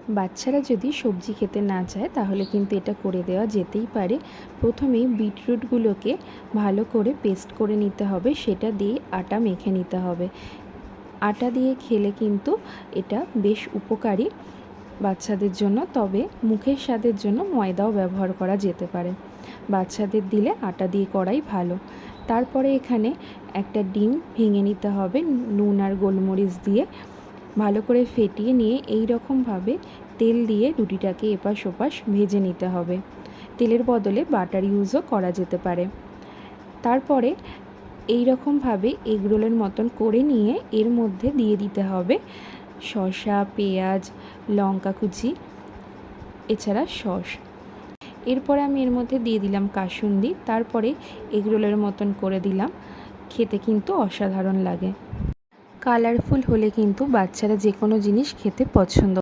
বাচ্চারা যদি সবজি খেতে না চায় তাহলে কিন্তু এটা করে দেওয়া যেতেই পারে। প্রথমেই বিটরুটগুলোকে ভালো করে পেস্ট করে নিতে হবে, সেটা দিয়ে আটা মেখে নিতে হবে। আটা দিয়ে খেলে কিন্তু এটা বেশ উপকারী বাচ্চাদের জন্য, তবে মুখের স্বাদের জন্য ময়দাও ব্যবহার করা যেতে পারে। বাচ্চাদের দিলে আটা দিয়ে করাই ভালো। তারপরে এখানে একটা ডিম ভেঙে নিতে হবে নুন আর গোলমরিচ দিয়ে, ভালো করে ফেটিয়ে নিয়ে এই রকমভাবে তেল দিয়ে রুটিটাকে এপাশ ওপাশ ভেজে নিতে হবে। তেলের বদলে বাটার ইউজও করা যেতে পারে। তারপরে এই রকমভাবে এগরোলের মতন করে নিয়ে এর মধ্যে দিয়ে দিতে হবে শসা, পেঁয়াজ, লঙ্কা কুচি, এছাড়া সস। এরপরে আমি এর মধ্যে দিয়ে দিলাম কাসুন্দি, তারপরে এগরোলের মতন করে দিলাম। খেতে কিন্তু অসাধারণ লাগে। কালারফুল হলে কিন্তু বাচ্চারা যে কোনো জিনিস খেতে পছন্দ